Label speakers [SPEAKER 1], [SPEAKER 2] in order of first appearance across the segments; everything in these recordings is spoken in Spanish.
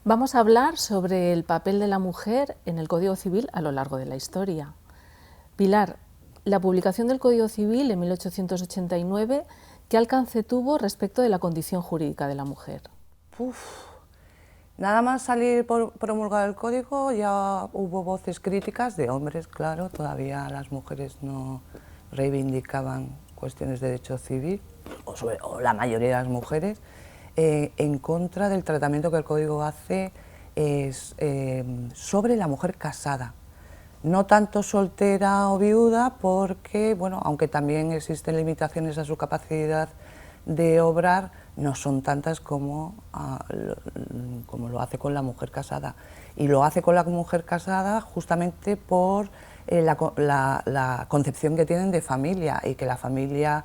[SPEAKER 1] Vamos a hablar sobre el papel de la mujer en el Código Civil a lo largo de la historia. Pilar, la publicación del Código Civil en 1889, ¿qué alcance tuvo respecto de la condición jurídica de la mujer?
[SPEAKER 2] Uf. Nada más salir por promulgar el código ya hubo voces críticas de hombres, claro, todavía las mujeres no reivindicaban cuestiones de derecho civil, o la mayoría de las mujeres, en contra del tratamiento que el código hace sobre la mujer casada. No tanto soltera o viuda, porque, bueno, aunque también existen limitaciones a su capacidad de obrar, no son tantas como lo hace con la mujer casada. Y lo hace con la mujer casada justamente por la concepción que tienen de familia, y que la familia,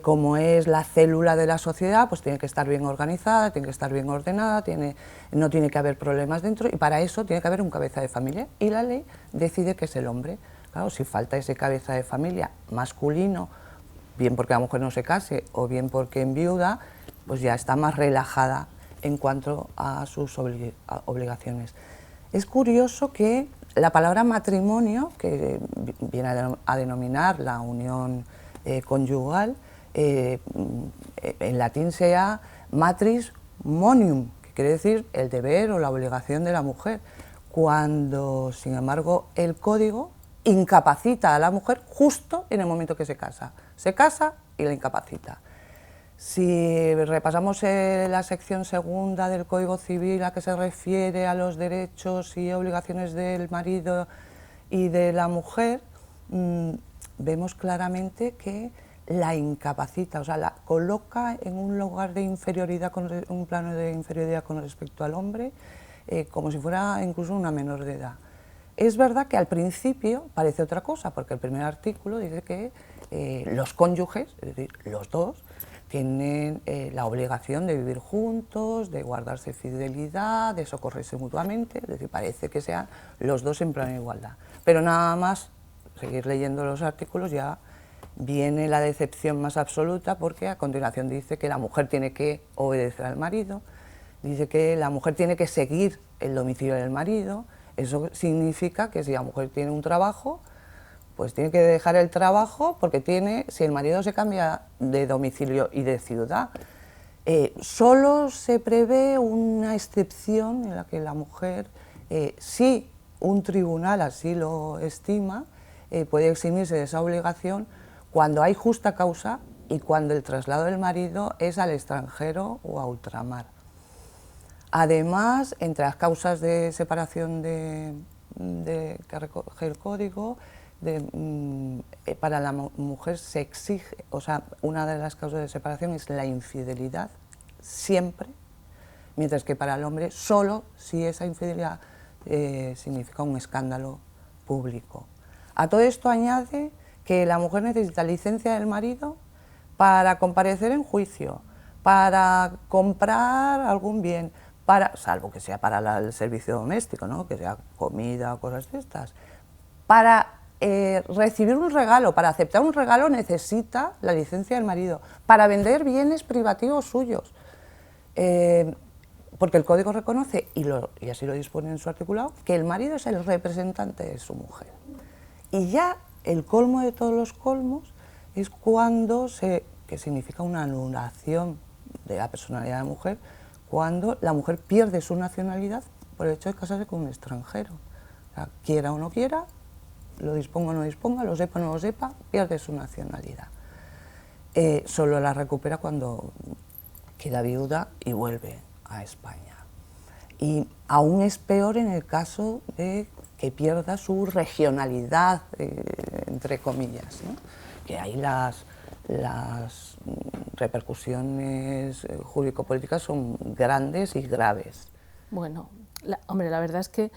[SPEAKER 2] como es la célula de la sociedad, pues tiene que estar bien organizada, tiene que estar bien ordenada, no tiene que haber problemas dentro, y para eso tiene que haber un cabeza de familia, y la ley decide que es el hombre. Claro, si falta ese cabeza de familia masculino, bien porque la mujer no se case o bien porque enviuda, pues ya está más relajada en cuanto a sus obligaciones. Es curioso que la palabra matrimonio, que viene a denominar la unión conyugal, en latín sea matris monium, que quiere decir el deber o la obligación de la mujer, cuando, sin embargo, el código incapacita a la mujer justo en el momento que se casa. Se casa y la incapacita. Si repasamos la sección segunda del Código Civil, a que se refiere a los derechos y obligaciones del marido y de la mujer, vemos claramente que la incapacita, o sea, la coloca en un lugar de inferioridad, un plano de inferioridad con respecto al hombre, como si fuera incluso una menor de edad. Es verdad que al principio parece otra cosa, porque el primer artículo dice que los cónyuges, es decir, los dos, tienen la obligación de vivir juntos, de guardarse fidelidad, de socorrerse mutuamente, es decir, parece que sean los dos en plena igualdad. Pero nada más seguir leyendo los artículos ya viene la decepción más absoluta, porque a continuación dice que la mujer tiene que obedecer al marido, dice que la mujer tiene que seguir el domicilio del marido. Eso significa que si la mujer tiene un trabajo, pues tiene que dejar el trabajo, porque si el marido se cambia de domicilio y de ciudad, solo se prevé una excepción en la que la mujer, si un tribunal así lo estima, puede eximirse de esa obligación cuando hay justa causa y cuando el traslado del marido es al extranjero o a ultramar. Además, entre las causas de separación que recoge el código, para la mujer se exige, o sea, una de las causas de separación es la infidelidad, siempre, mientras que para el hombre solo si esa infidelidad significa un escándalo público. A todo esto añade que la mujer necesita licencia del marido para comparecer en juicio, para comprar algún bien, salvo que sea para el servicio doméstico, ¿no?, que sea comida o cosas de estas. Para recibir un regalo, para aceptar un regalo, necesita la licencia del marido. Para vender bienes privativos suyos, porque el código reconoce, y así lo dispone en su articulado, que el marido es el representante de su mujer. Y ya el colmo de todos los colmos es cuando que significa una anulación de la personalidad de la mujer, cuando la mujer pierde su nacionalidad por el hecho de casarse con un extranjero. O sea, quiera o no quiera, lo disponga o no disponga, lo sepa o no lo sepa, pierde su nacionalidad. Solo la recupera cuando queda viuda y vuelve a España. Y aún es peor en el caso de que pierda su regionalidad, entre comillas, ¿no?, que ahí las repercusiones jurídico-políticas son grandes y graves.
[SPEAKER 1] Bueno, hombre, la verdad es que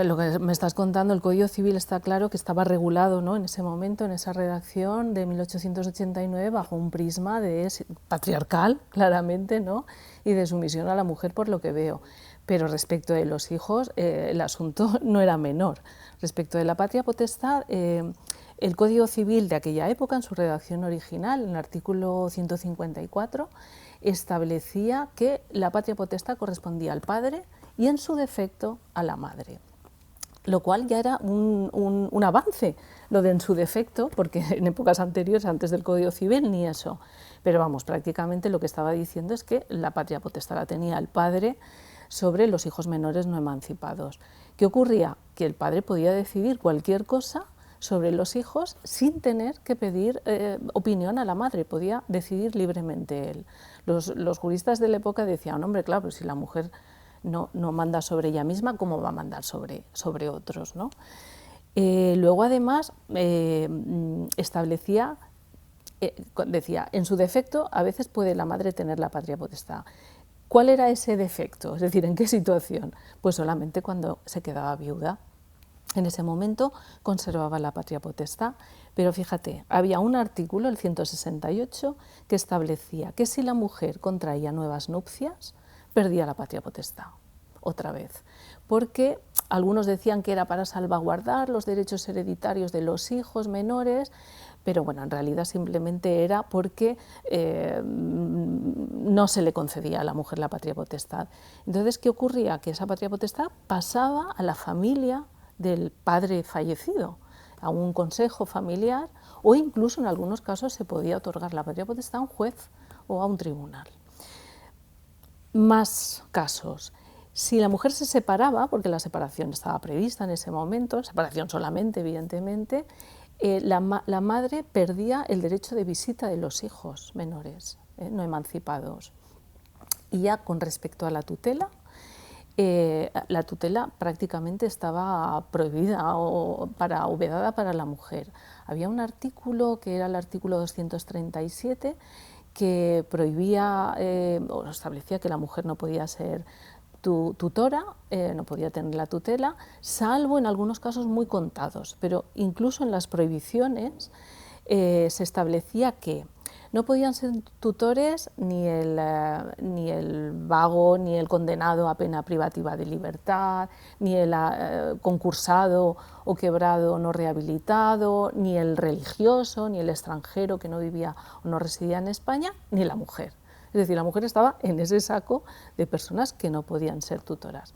[SPEAKER 1] lo que me estás contando, el Código Civil está claro que estaba regulado, ¿no?, en ese momento, en esa redacción de 1889, bajo un prisma patriarcal, claramente, ¿no?, y de sumisión a la mujer, por lo que veo. Pero respecto de los hijos, el asunto no era menor. Respecto de la patria potestad, El Código Civil de aquella época, en su redacción original, en el artículo 154, establecía que la patria potestad correspondía al padre y, en su defecto, a la madre. Lo cual ya era un avance, lo de en su defecto, porque en épocas anteriores, antes del Código Civil, ni eso. Pero vamos, prácticamente lo que estaba diciendo es que la patria potestad la tenía el padre sobre los hijos menores no emancipados. ¿Qué ocurría? Que el padre podía decidir cualquier cosa sobre los hijos sin tener que pedir opinión a la madre, podía decidir libremente él. Los juristas de la época decían, hombre, claro, pero si la mujer no manda sobre ella misma, ¿cómo va a mandar sobre otros, ¿no? Luego, además, establecía, decía, en su defecto, a veces puede la madre tener la patria potestad. ¿Cuál era ese defecto? Es decir, ¿en qué situación? Pues solamente cuando se quedaba viuda. En ese momento conservaba la patria potestad, pero fíjate, había un artículo, el 168, que establecía que si la mujer contraía nuevas nupcias, perdía la patria potestad, otra vez, porque algunos decían que era para salvaguardar los derechos hereditarios de los hijos menores, pero bueno, en realidad simplemente era porque no se le concedía a la mujer la patria potestad. Entonces, ¿qué ocurría? Que esa patria potestad pasaba a la familia del padre fallecido, a un consejo familiar, o incluso en algunos casos se podía otorgar la patria potestad a un juez o a un tribunal. Más casos. Si la mujer se separaba, porque la separación estaba prevista en ese momento, separación solamente, evidentemente, la madre perdía el derecho de visita de los hijos menores, no emancipados. Y ya con respecto a la tutela prácticamente estaba prohibida o vedada para la mujer. Había un artículo, que era el artículo 237, que prohibía o establecía que la mujer no podía ser tutora, no podía tener la tutela, salvo en algunos casos muy contados, pero incluso en las prohibiciones se establecía que no podían ser tutores ni el vago, ni el condenado a pena privativa de libertad, ni el concursado o quebrado no rehabilitado, ni el religioso, ni el extranjero que no vivía o no residía en España, ni la mujer. Es decir, la mujer estaba en ese saco de personas que no podían ser tutoras.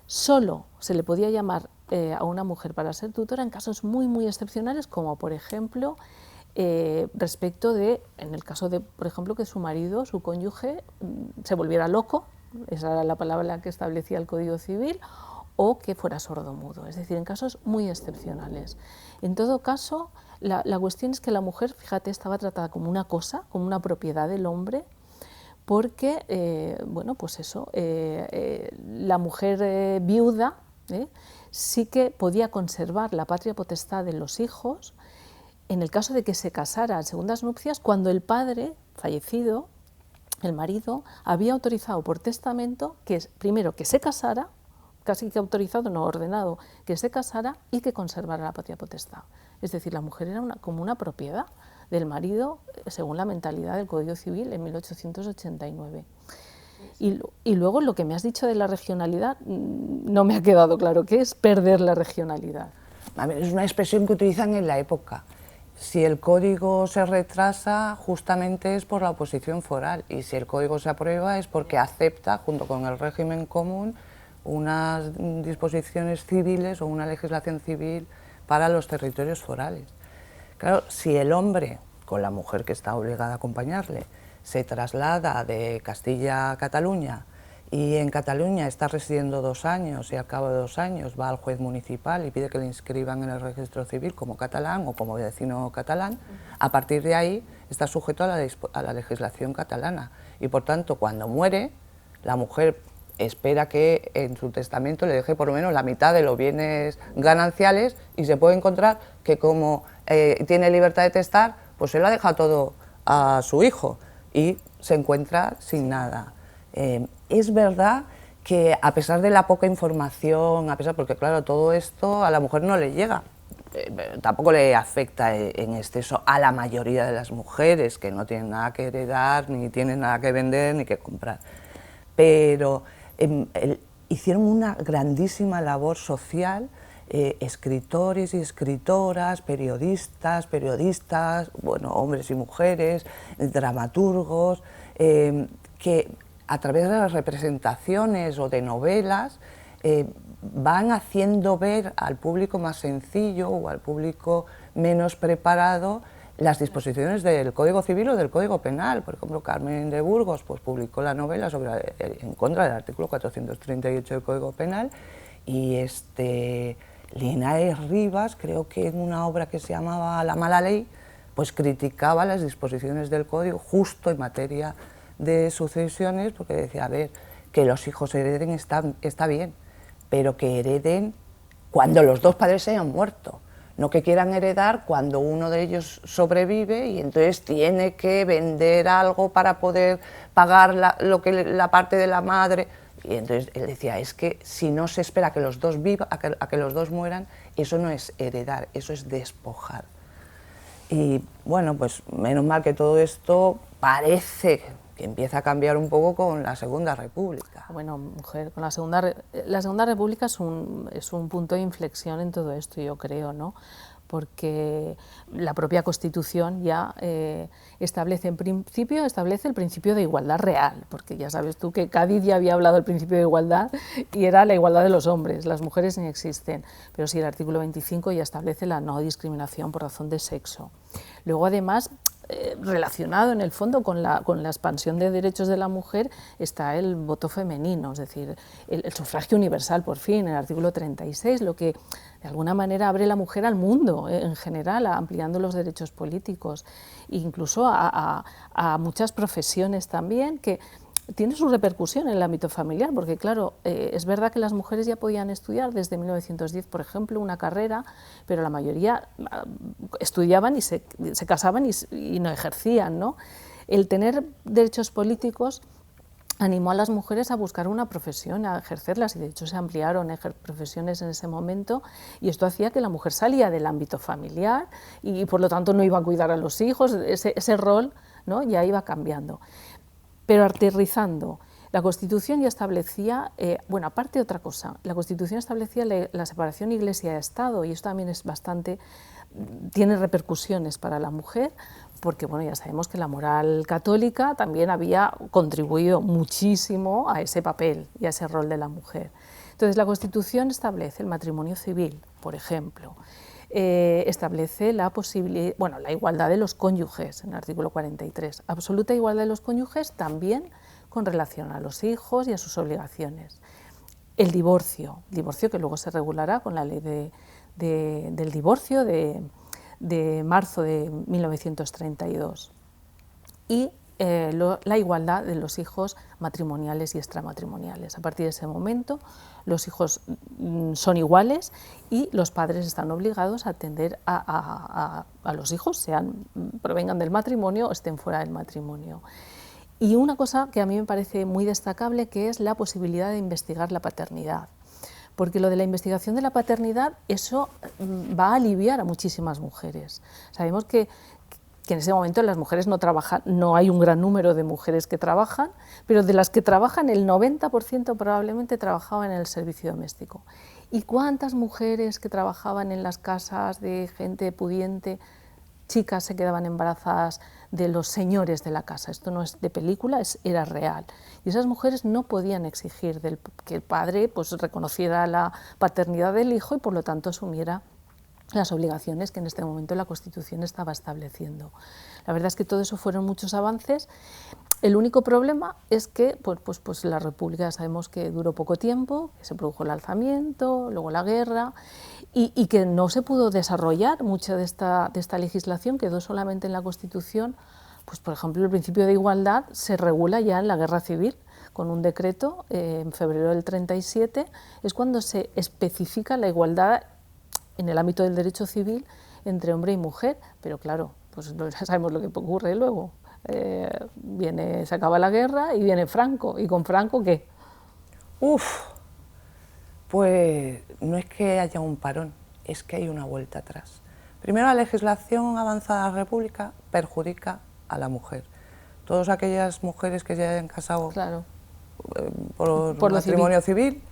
[SPEAKER 1] Solo se le podía llamar a una mujer para ser tutora en casos muy, muy excepcionales, como por ejemplo respecto de, en el caso de, por ejemplo, que su marido, su cónyuge, se volviera loco, esa era la palabra que establecía el Código Civil, o que fuera sordomudo, es decir, en casos muy excepcionales. En todo caso, la cuestión es que la mujer, fíjate, estaba tratada como una cosa, como una propiedad del hombre, porque, bueno, pues eso, la mujer viuda sí que podía conservar la patria potestad de los hijos en el caso de que se casara en segundas nupcias, cuando el padre fallecido, el marido, había autorizado por testamento que primero que se casara, casi que autorizado, no ordenado, que se casara y que conservara la patria potestad. Es decir, la mujer era como una propiedad del marido, según la mentalidad del Código Civil en 1889. Y luego lo que me has dicho de la regionalidad no me ha quedado claro. ¿Qué es perder la regionalidad?
[SPEAKER 2] A ver, es una expresión que utilizan en la época. Si el código se retrasa, justamente es por la oposición foral, y si el código se aprueba es porque acepta, junto con el régimen común, unas disposiciones civiles o una legislación civil para los territorios forales. Claro, si el hombre, con la mujer que está obligada a acompañarle, se traslada de Castilla a Cataluña y en Cataluña está residiendo 2 años y al cabo de 2 años va al juez municipal y pide que le inscriban en el registro civil como catalán o como vecino catalán, a partir de ahí está sujeto a la legislación catalana y por tanto cuando muere la mujer espera que en su testamento le deje por lo menos la mitad de los bienes gananciales y se puede encontrar que como tiene libertad de testar, pues se lo ha dejado todo a su hijo y se encuentra sin nada. Es verdad que a pesar de la poca información, porque claro, todo esto a la mujer no le llega, tampoco le afecta en exceso a la mayoría de las mujeres que no tienen nada que heredar, ni tienen nada que vender, ni que comprar. Pero hicieron una grandísima labor social escritores y escritoras, periodistas, bueno, hombres y mujeres, dramaturgos, que a través de las representaciones o de novelas van haciendo ver al público más sencillo o al público menos preparado las disposiciones del Código Civil o del Código Penal. Por ejemplo, Carmen de Burgos pues, publicó la novela en contra del artículo 438 del Código Penal, y Linares Rivas, creo que en una obra que se llamaba La mala ley, pues criticaba las disposiciones del Código justo en materia de sucesiones, porque decía, a ver, que los hijos hereden está bien, pero que hereden cuando los dos padres se hayan muerto, no que quieran heredar cuando uno de ellos sobrevive y entonces tiene que vender algo para poder pagar la parte de la madre. Y entonces él decía, es que si no se espera que los dos vivan, a que los dos mueran, eso no es heredar, eso es despojar. Y bueno, pues menos mal que todo esto parece que empieza a cambiar un poco con la Segunda República.
[SPEAKER 1] Bueno, mujer, con la Segunda República es un punto de inflexión en todo esto, yo creo, ¿no? Porque la propia Constitución ya establece el principio de igualdad real, porque ya sabes tú que Cádiz ya había hablado del principio de igualdad y era la igualdad de los hombres, las mujeres ni existen, pero sí el artículo 25 ya establece la no discriminación por razón de sexo. Luego además, relacionado en el fondo con la expansión de derechos de la mujer está el voto femenino, es decir, el sufragio universal por fin, el artículo 36, lo que de alguna manera abre la mujer al mundo en general, ampliando los derechos políticos, incluso a muchas profesiones también, que tiene su repercusión en el ámbito familiar, porque claro, es verdad que las mujeres ya podían estudiar desde 1910, por ejemplo, una carrera, pero la mayoría estudiaban y se casaban y no ejercían, ¿no? El tener derechos políticos animó a las mujeres a buscar una profesión, a ejercerlas, y de hecho se ampliaron profesiones en ese momento, y esto hacía que la mujer salía del ámbito familiar y por lo tanto no iba a cuidar a los hijos, ese rol, ¿no?, ya iba cambiando. Pero aterrizando, la Constitución ya establecía, bueno, aparte otra cosa, la Constitución establecía la separación Iglesia-Estado, y esto también es tiene repercusiones para la mujer, porque bueno, ya sabemos que la moral católica también había contribuido muchísimo a ese papel y a ese rol de la mujer. Entonces la Constitución establece el matrimonio civil, por ejemplo, establece la igualdad de los cónyuges en el artículo 43, absoluta igualdad de los cónyuges también con relación a los hijos y a sus obligaciones. El divorcio que luego se regulará con la ley del divorcio de marzo de 1932, y la igualdad de los hijos matrimoniales y extramatrimoniales. A partir de ese momento los hijos son iguales y los padres están obligados a atender a los hijos, provengan del matrimonio o estén fuera del matrimonio. Y una cosa que a mí me parece muy destacable, que es la posibilidad de investigar la paternidad, porque lo de la investigación de la paternidad, eso va a aliviar a muchísimas mujeres. Sabemos que en ese momento las mujeres no trabajan, no hay un gran número de mujeres que trabajan, pero de las que trabajan el 90% probablemente trabajaban en el servicio doméstico. ¿Y cuántas mujeres que trabajaban en las casas de gente pudiente, chicas, se quedaban embarazadas de los señores de la casa? Esto no es de película, era real. Y esas mujeres no podían exigir que el padre pues, reconociera la paternidad del hijo y por lo tanto asumiera las obligaciones que en este momento la Constitución estaba estableciendo. La verdad es que todo eso fueron muchos avances. El único problema es que pues la República, sabemos que duró poco tiempo, que se produjo el alzamiento, luego la guerra, y que no se pudo desarrollar mucha de esta legislación, quedó solamente en la Constitución. Pues, por ejemplo, el principio de igualdad se regula ya en la Guerra Civil, con un decreto en febrero del 37, es cuando se especifica la igualdad en el ámbito del derecho civil entre hombre y mujer, pero claro, pues ya sabemos lo que ocurre luego. Se acaba la guerra y viene Franco, ¿y con Franco qué?
[SPEAKER 2] Pues no es que haya un parón, es que hay una vuelta atrás. Primero, la legislación avanzada de la República perjudica a la mujer. Todas aquellas mujeres que se hayan casado por matrimonio civil,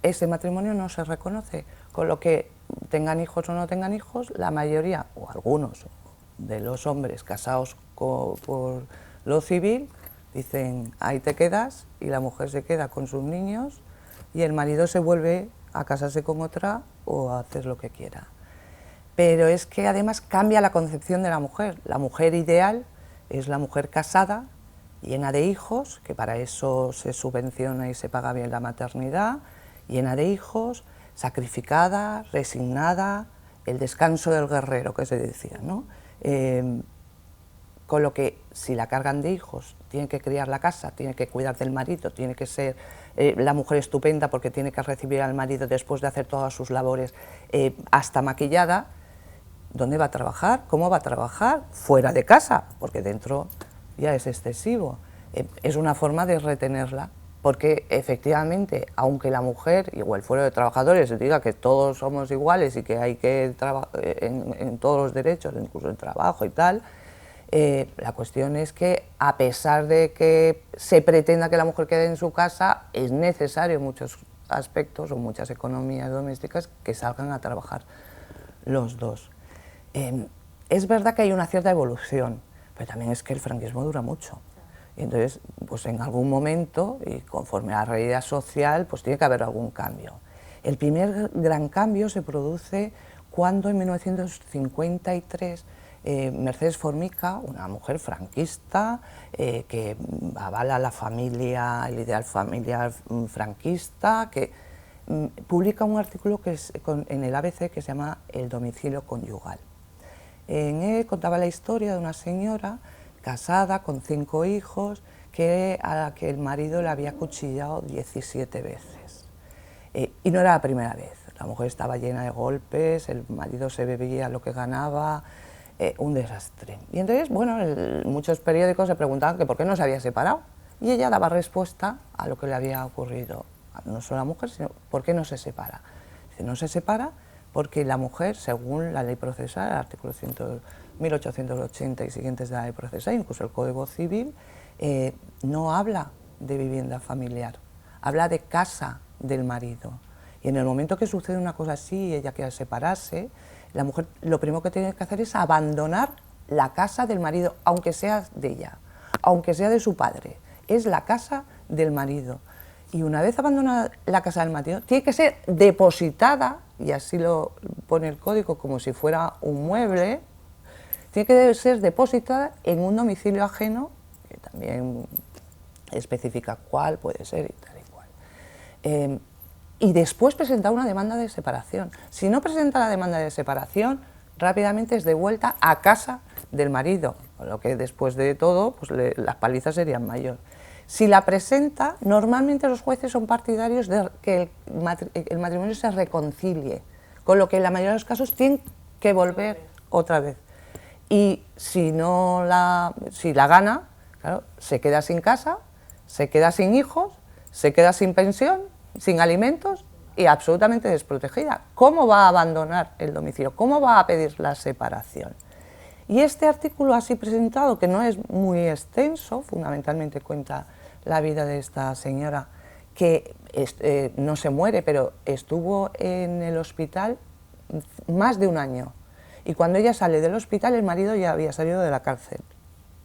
[SPEAKER 2] ese matrimonio no se reconoce, con lo que tengan hijos o no tengan hijos, la mayoría o algunos de los hombres casados por lo civil dicen ahí te quedas, y la mujer se queda con sus niños y el marido se vuelve a casarse con otra o a hacer lo que quiera. Pero es que además cambia la concepción de la mujer. La mujer ideal es la mujer casada, llena de hijos, que para eso se subvenciona y se paga bien la maternidad, llena de hijos, sacrificada, resignada, el descanso del guerrero, que se decía, ¿no? Con lo que, si la cargan de hijos, tiene que criar la casa, tiene que cuidar del marido, tiene que ser la mujer estupenda porque tiene que recibir al marido después de hacer todas sus labores, hasta maquillada. ¿Dónde va a trabajar? ¿Cómo va a trabajar? Fuera de casa, porque dentro ya es excesivo. Es una forma de retenerla, porque efectivamente, aunque la mujer o el Fuero de Trabajadores diga que todos somos iguales y que hay que trabajar en todos los derechos, incluso el trabajo y tal, la cuestión es que, a pesar de que se pretenda que la mujer quede en su casa, es necesario en muchos aspectos o muchas economías domésticas que salgan a trabajar los dos. Es verdad que hay una cierta evolución, pero también es que el franquismo dura mucho. Y entonces, pues en algún momento, y conforme a la realidad social, pues tiene que haber algún cambio. El primer gran cambio se produce cuando en 1953 Mercedes Formica, una mujer franquista que avala la familia, el ideal familiar franquista, que publica un artículo en el ABC que se llama El domicilio conyugal. En él contaba la historia de una señora casada con 5 hijos a la que el marido le había acuchillado 17 veces. Y no era la primera vez, la mujer estaba llena de golpes, el marido se bebía lo que ganaba, un desastre. Y entonces, bueno, muchos periódicos se preguntaban que por qué no se había separado, y ella daba respuesta a lo que le había ocurrido, no solo a la mujer, sino por qué no se separa. Dice, no se separa porque la mujer, según la ley procesal, el artículo 1880 y siguientes de la ley procesal, incluso el Código Civil, no habla de vivienda familiar, habla de casa del marido. Y en el momento que sucede una cosa así y ella quiere separarse, la mujer lo primero que tiene que hacer es abandonar la casa del marido, aunque sea de ella, aunque sea de su padre, es la casa del marido. Y una vez abandonada la casa del marido, tiene que ser depositada, y así lo pone el código, como si fuera un mueble, tiene que ser depositada en un domicilio ajeno, que también especifica cuál puede ser y tal y cual. Y después presentar una demanda de separación. Si no presenta la demanda de separación, rápidamente es devuelta a casa del marido, con lo que después de todo pues las palizas serían mayores. Si la presenta, normalmente los jueces son partidarios de que el matrimonio se reconcilie, con lo que en la mayoría de los casos tienen que volver otra vez. Y si la gana, claro, se queda sin casa, se queda sin hijos, se queda sin pensión, sin alimentos y absolutamente desprotegida. ¿Cómo va a abandonar el domicilio? ¿Cómo va a pedir la separación? Y este artículo así presentado, que no es muy extenso, fundamentalmente cuenta la vida de esta señora, que no se muere, pero estuvo en el hospital más de un año. Y cuando ella sale del hospital, el marido ya había salido de la cárcel.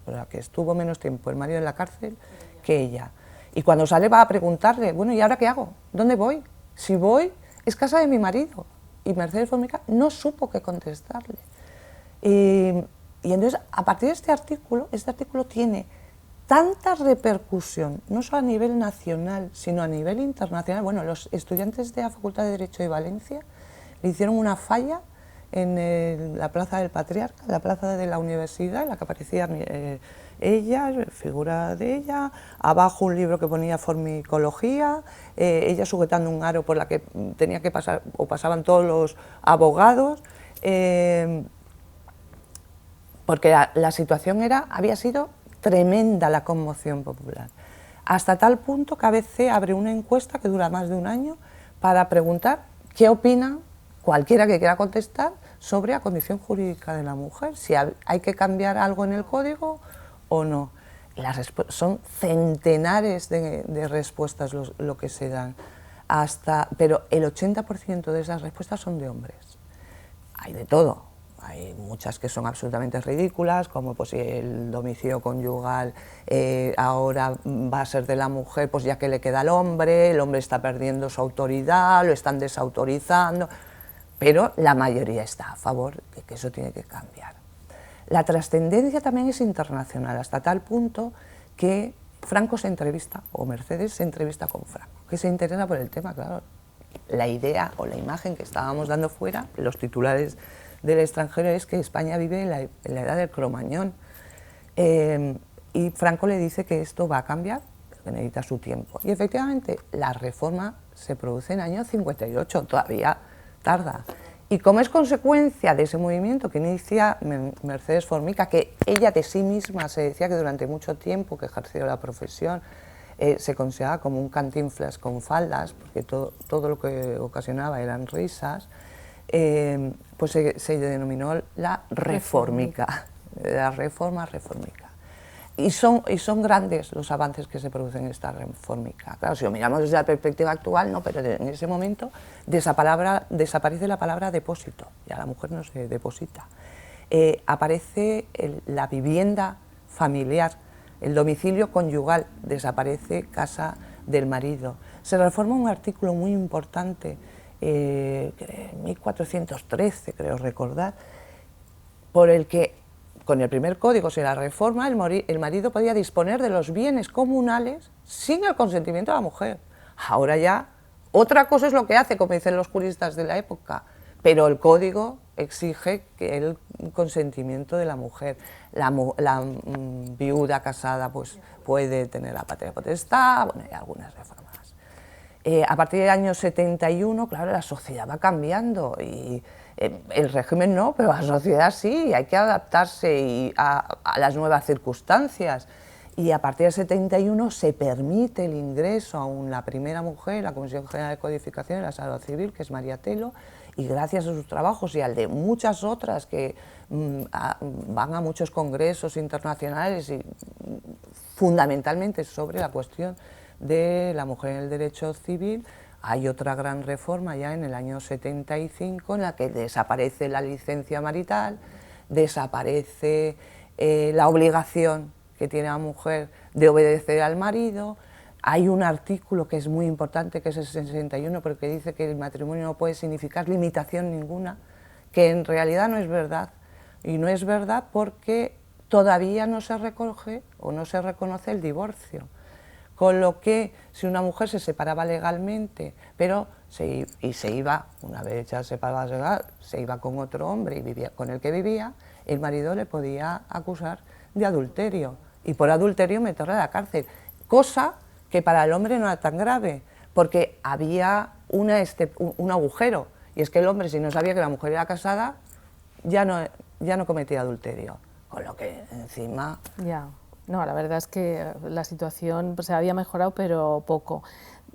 [SPEAKER 2] O sea, que estuvo menos tiempo el marido en la cárcel que ella. Y cuando sale va a preguntarle, bueno, ¿y ahora qué hago? ¿Dónde voy? Si voy, es casa de mi marido. Y Mercedes Formica no supo qué contestarle. Y entonces, a partir de este artículo tiene tanta repercusión, no solo a nivel nacional, sino a nivel internacional. Bueno, los estudiantes de la Facultad de Derecho de Valencia le hicieron una falla en la Plaza del Patriarca, la plaza de la universidad, en la que aparecía ella, figura de ella, abajo un libro que ponía formicología, ella sujetando un aro por la que tenía que pasar, o pasaban todos los abogados, porque la situación había sido tremenda, la conmoción popular, hasta tal punto que ABC abre una encuesta que dura más de un año para preguntar qué opina cualquiera que quiera contestar sobre la condición jurídica de la mujer, si hay que cambiar algo en el código o no. Son centenares de respuestas lo que se dan. pero el 80% de esas respuestas son de hombres. Hay de todo. Hay muchas que son absolutamente ridículas, como pues si el domicilio conyugal ahora va a ser de la mujer, pues ya que le queda al hombre, el hombre está perdiendo su autoridad, lo están desautorizando, pero la mayoría está a favor de que eso tiene que cambiar. La trascendencia también es internacional, hasta tal punto que Franco se entrevista, o Mercedes se entrevista con Franco, que se interesa por el tema, claro. La idea o la imagen que estábamos dando fuera, los titulares del extranjero, es que España vive en la edad del Cromañón. Y Franco le dice que esto va a cambiar, que necesita su tiempo. Y efectivamente, la reforma se produce en el año 58, todavía tarda. Y como es consecuencia de ese movimiento que inicia Mercedes Formica, que ella de sí misma se decía que durante mucho tiempo que ejerció la profesión, se consideraba como un Cantinflas con faldas, porque todo lo que ocasionaba eran risas, pues se denominó la reformica, la reforma reformica. Y son grandes los avances que se producen en esta reformica. Claro, si lo miramos desde la perspectiva actual, no, pero en ese momento desaparece la palabra depósito, ya la mujer no se deposita. Aparece la vivienda familiar, el domicilio conyugal, desaparece casa del marido. Se reforma un artículo muy importante, 1413, creo recordar, por el que, con el primer código, si la reforma, el marido podía disponer de los bienes comunales sin el consentimiento de la mujer. Ahora ya, otra cosa es lo que hace, como dicen los juristas de la época, pero el código exige que el consentimiento de la mujer. La viuda casada pues, puede tener la patria potestad, bueno, hay algunas reformas. A partir del año 71, claro, la sociedad va cambiando y el régimen no, pero la sociedad sí, hay que adaptarse a las nuevas circunstancias. Y a partir del 71 se permite el ingreso a la primera mujer, la Comisión General de Codificación de la Salud Civil, que es María Telo, y gracias a sus trabajos y al de muchas otras que van a muchos congresos internacionales y fundamentalmente sobre la cuestión de la mujer en el derecho civil, hay otra gran reforma ya en el año 75 en la que desaparece la licencia marital, desaparece la obligación que tiene la mujer de obedecer al marido. Hay un artículo que es muy importante, que es el 61, porque dice que el matrimonio no puede significar limitación ninguna, que en realidad no es verdad. Y no es verdad porque todavía no se recoge o no se reconoce el divorcio. Con lo que, si una mujer se separaba legalmente, pero se iba, una vez ya separada legal, se iba con otro hombre y vivía con el que vivía, el marido le podía acusar de adulterio y por adulterio meterle a la cárcel, cosa que para el hombre no era tan grave, porque había un agujero, y es que el hombre, si no sabía que la mujer era casada, ya no cometía adulterio, con lo que encima...
[SPEAKER 1] Ya. No, la verdad es que la situación se había mejorado, pero poco.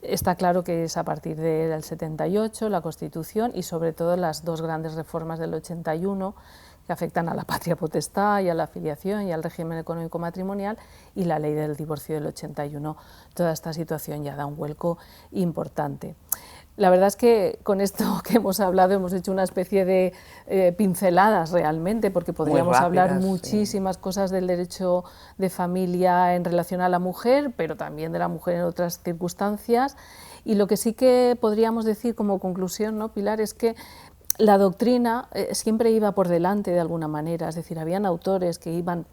[SPEAKER 1] Está claro que es a partir del 78, la Constitución, y sobre todo las dos grandes reformas del 81, que afectan a la patria potestad y a la filiación y al régimen económico matrimonial, y la ley del divorcio del 81. Toda esta situación ya da un vuelco importante. La verdad es que con esto que hemos hablado hemos hecho una especie de pinceladas realmente, porque podríamos
[SPEAKER 2] rápidas,
[SPEAKER 1] hablar muchísimas cosas del derecho de familia en relación a la mujer, pero también de la mujer en otras circunstancias. Y lo que sí que podríamos decir como conclusión, ¿no, Pilar?, es que la doctrina siempre iba por delante de alguna manera, es decir, habían autores que iban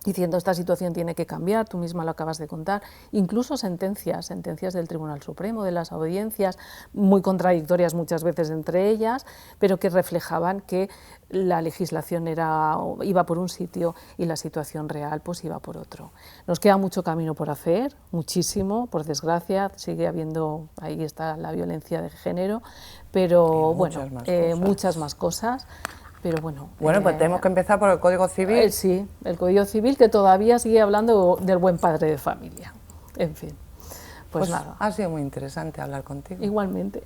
[SPEAKER 1] diciendo esta situación tiene que cambiar, tú misma lo acabas de contar, incluso sentencias del Tribunal Supremo, de las audiencias, muy contradictorias muchas veces entre ellas, pero que reflejaban que la legislación iba por un sitio y la situación real pues iba por otro. Nos queda mucho camino por hacer, muchísimo, por desgracia, sigue habiendo, ahí está la violencia de género, pero bueno, muchas más cosas. Pero bueno,
[SPEAKER 2] pues tenemos que empezar por el Código Civil.
[SPEAKER 1] Sí, el Código Civil, que todavía sigue hablando del buen padre de familia. En fin, pues nada.
[SPEAKER 2] Ha sido muy interesante hablar contigo.
[SPEAKER 1] Igualmente.